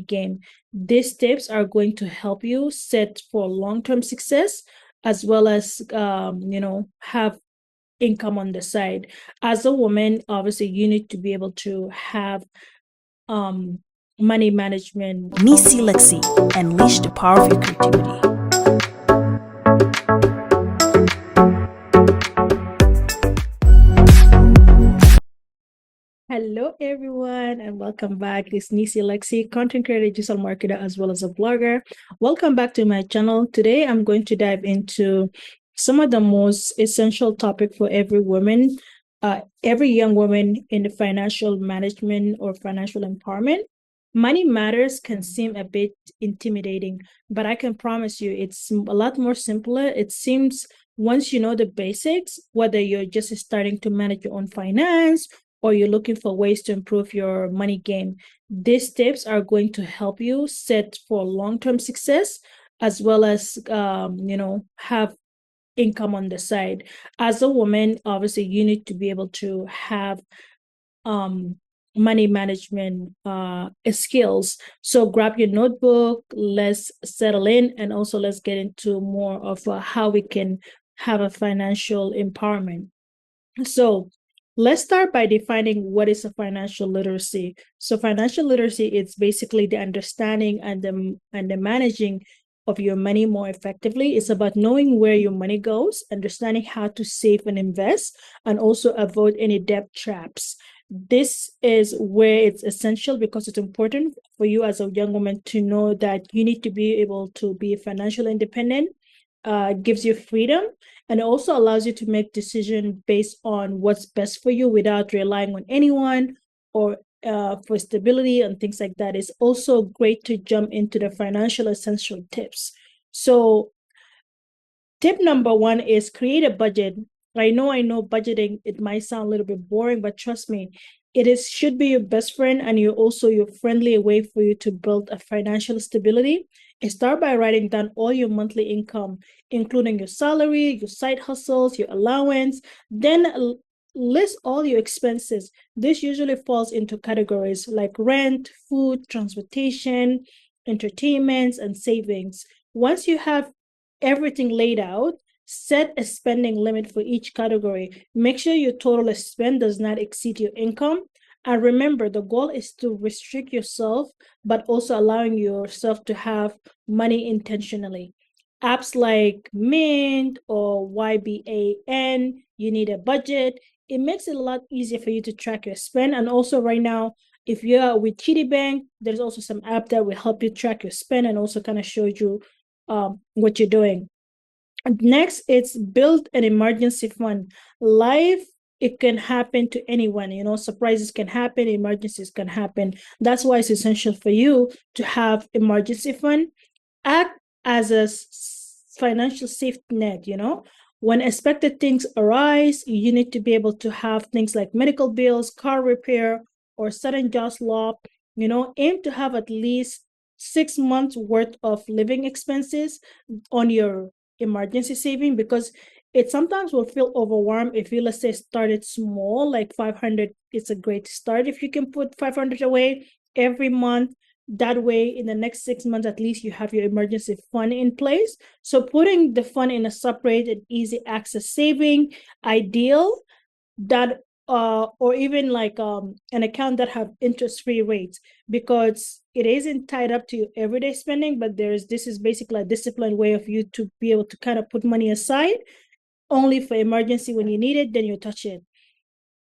game. These tips are going to help you set for long-term success as well as have income on the side. As a woman, obviously you need to be able to have money management. Nisi Lexi, unleash the power of your creativity. Hello, everyone, and welcome back. This is Nisi Lexi, content creator, digital marketer, as well as a blogger. Welcome back to my channel. Today, I'm going to dive into some of the most essential topic for every woman, every young woman in the financial management or financial empowerment. Money matters can seem a bit intimidating, but I can promise you it's a lot more simpler. It seems once you know the basics, whether you're just starting to manage your own finance or you're looking for ways to improve your money game, these tips are going to help you set for long-term success as well as have income on the side. As a woman, obviously you need to be able to have money management skills. So grab your notebook, let's settle in, and also let's get into more of how we can have a financial empowerment. So let's start by defining what is a financial literacy. So financial literacy is basically the understanding and the managing of your money more effectively. It's about knowing where your money goes, understanding how to save and invest, and also avoid any debt traps. This is where it's essential because it's important for you as a young woman to know that you need to be able to be financially independent. Gives you freedom and also allows you to make decisions based on what's best for you without relying on anyone or for stability and things like that. It's also great to jump into the financial essential tips. So tip number one is create a budget. I know budgeting, it might sound a little bit boring, but trust me, should be your best friend and you're also your friendly way for you to build a financial stability. And start by writing down all your monthly income, including your salary, your side hustles, your allowance. Then list all your expenses. This usually falls into categories like rent, food, transportation, entertainments, and savings. Once you have everything laid out, set a spending limit for each category. Make sure your total spend does not exceed your income. And remember, the goal is to restrict yourself, but also allowing yourself to have money intentionally. Apps like Mint or YBAN, you need a budget. It makes it a lot easier for you to track your spend. And also, right now, if you're with TD Bank, there's also some app that will help you track your spend and also kind of show you what you're doing. Next, it's build an emergency fund. Life, it can happen to anyone. Surprises can happen, emergencies can happen. That's why it's essential for you to have emergency fund. Act as a financial safety net. When expected things arise, you need to be able to have things like medical bills, car repair, or sudden job loss. Aim to have at least 6 months worth of living expenses on your emergency saving, because it sometimes will feel overwhelmed if you, let's say, started small, like 500. It's a great start if you can put 500 away every month. That way, in the next 6 months, at least you have your emergency fund in place. So putting the fund in a separate and easy access saving, ideal, that or even like an account that have interest-free rates, because it isn't tied up to your everyday spending, but this is basically a disciplined way of you to be able to kind of put money aside only for emergency. When you need it, then you touch it.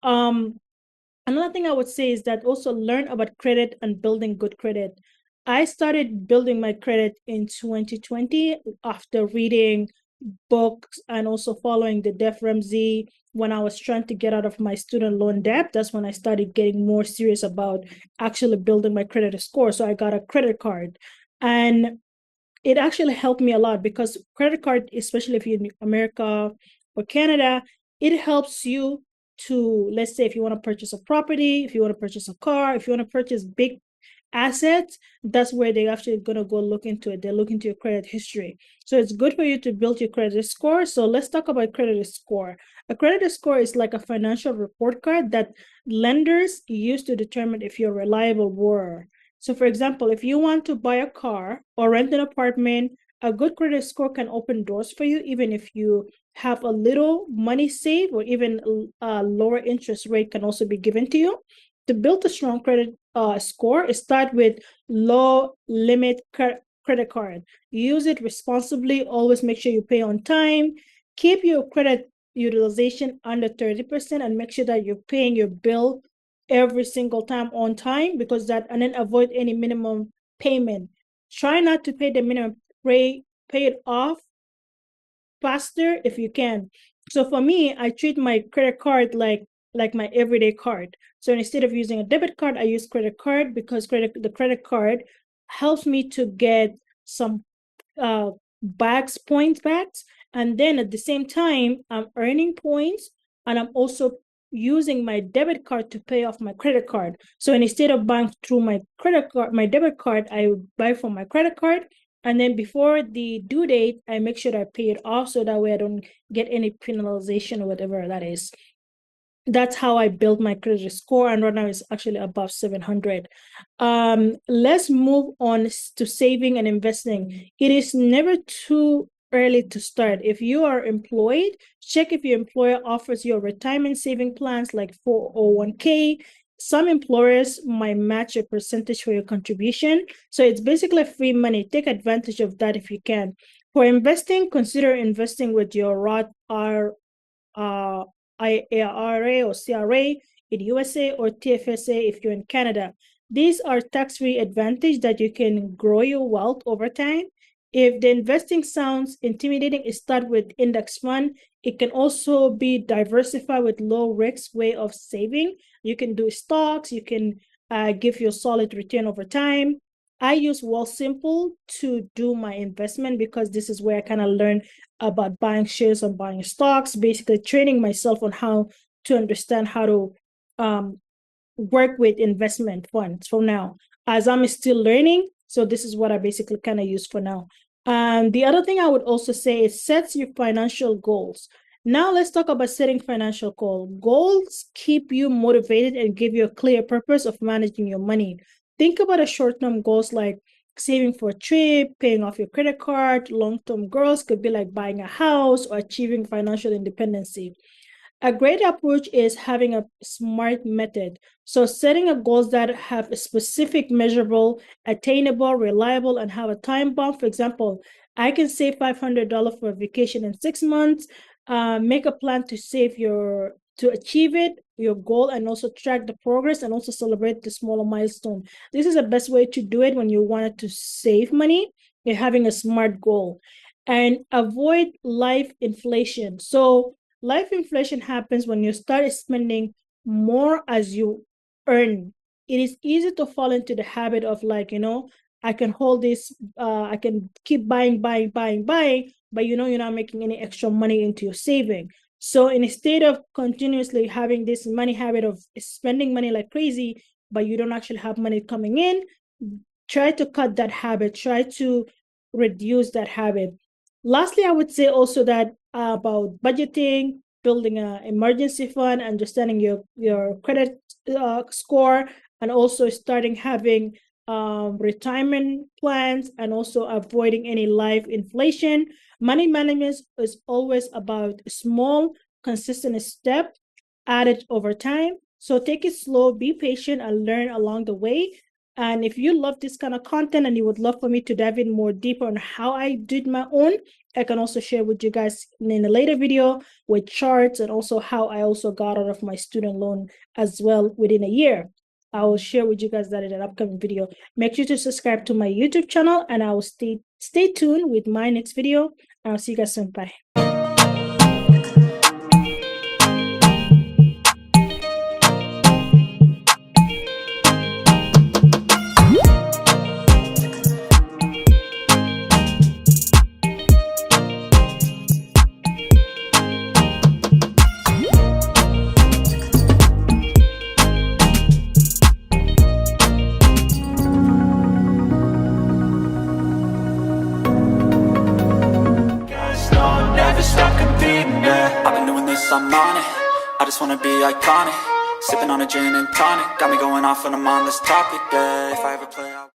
Another thing I would say is that also learn about credit and building good credit. I started building my credit in 2020 after reading books and also following the Def Ramsey. When I was trying to get out of my student loan debt, that's when I started getting more serious about actually building my credit score. So I got a credit card, and it actually helped me a lot, because credit card, especially if you're in America or Canada, it helps you to, let's say, if you want to purchase a property, if you want to purchase a car, if you want to purchase big assets, that's where they're actually going to go look into it. They look into your credit history. So it's good for you to build your credit score. So let's talk about credit score. A credit score is like a financial report card that lenders use to determine if you're a reliable borrower. So for example, if you want to buy a car or rent an apartment, a good credit score can open doors for you, even if you have a little money saved, or even a lower interest rate can also be given to you. To build a strong credit score, start with low limit credit card. Use it responsibly. Always make sure you pay on time. Keep your credit utilization under 30% and make sure that you're paying your bill every single time on time, because that, and then avoid any minimum payment. Try not to pay the minimum, pay it off faster if you can. So for me, I treat my credit card like my everyday card. So instead of using a debit card, I use credit card, because the credit card helps me to get some points back. And then at the same time, I'm earning points, and I'm also using my debit card to pay off my credit card. So instead of buying through my debit card, I buy from my credit card. And then before the due date, I make sure I pay it off, so that way I don't get any penalization or whatever that is. That's how I built my credit score, and right now it's actually above 700. Let's move on to saving and investing. It is never too early to start. If you are employed, check if your employer offers you retirement saving plans like 401k. Some employers might match a percentage for your contribution. So it's basically free money. Take advantage of that if you can. For investing, consider investing with your Roth IRA or CRA in USA, or TFSA if you're in Canada. These are tax-free advantage that you can grow your wealth over time. If the investing sounds intimidating, start with index fund. It can also be diversified with low risk way of saving. You can do stocks. You can give you a solid return over time. I use Wealthsimple to do my investment, because this is where I kind of learn about buying shares and buying stocks, basically training myself on how to understand how to work with investment funds for now, as I'm still learning. So this is what I basically kind of use for now. The other thing I would also say is set your financial goals. Now let's talk about setting financial goals. Goals keep you motivated and give you a clear purpose of managing your money. Think about a short-term goals like saving for a trip, paying off your credit card. Long-term goals could be like buying a house or achieving financial independence. A great approach is having a SMART method. So setting a goals that have a specific, measurable, attainable, reliable, and have a time bomb. For example, I can save $500 for a vacation in 6 months. Make a plan to achieve your goal, and also track the progress, and also celebrate the smaller milestone. This is the best way to do it when you wanted to save money. You're having a SMART goal. And avoid life inflation. So life inflation happens when you start spending more as you earn. It is easy to fall into the habit of I can hold this, I can keep buying, but you're not making any extra money into your saving. So instead of continuously having this money habit of spending money like crazy, but you don't actually have money coming in, try to cut that habit, try to reduce that habit. Lastly, I would say also that about budgeting, building an emergency fund, understanding your credit score, and also starting having retirement plans, and also avoiding any life inflation. Money management is always about small, consistent steps added over time. So take it slow, be patient, and learn along the way. And if you love this kind of content and you would love for me to dive in more deeper on how I did my own, I can also share with you guys in a later video with charts, and also how I also got out of my student loan as well within a year. I will share with you guys that in an upcoming video. Make sure to subscribe to my YouTube channel, and I will stay tuned with my next video. I'll see you guys soon. Bye. I'm on it, I just wanna be iconic. Sipping on a gin and tonic, got me going off when I'm on this topic, yeah. If I ever play, I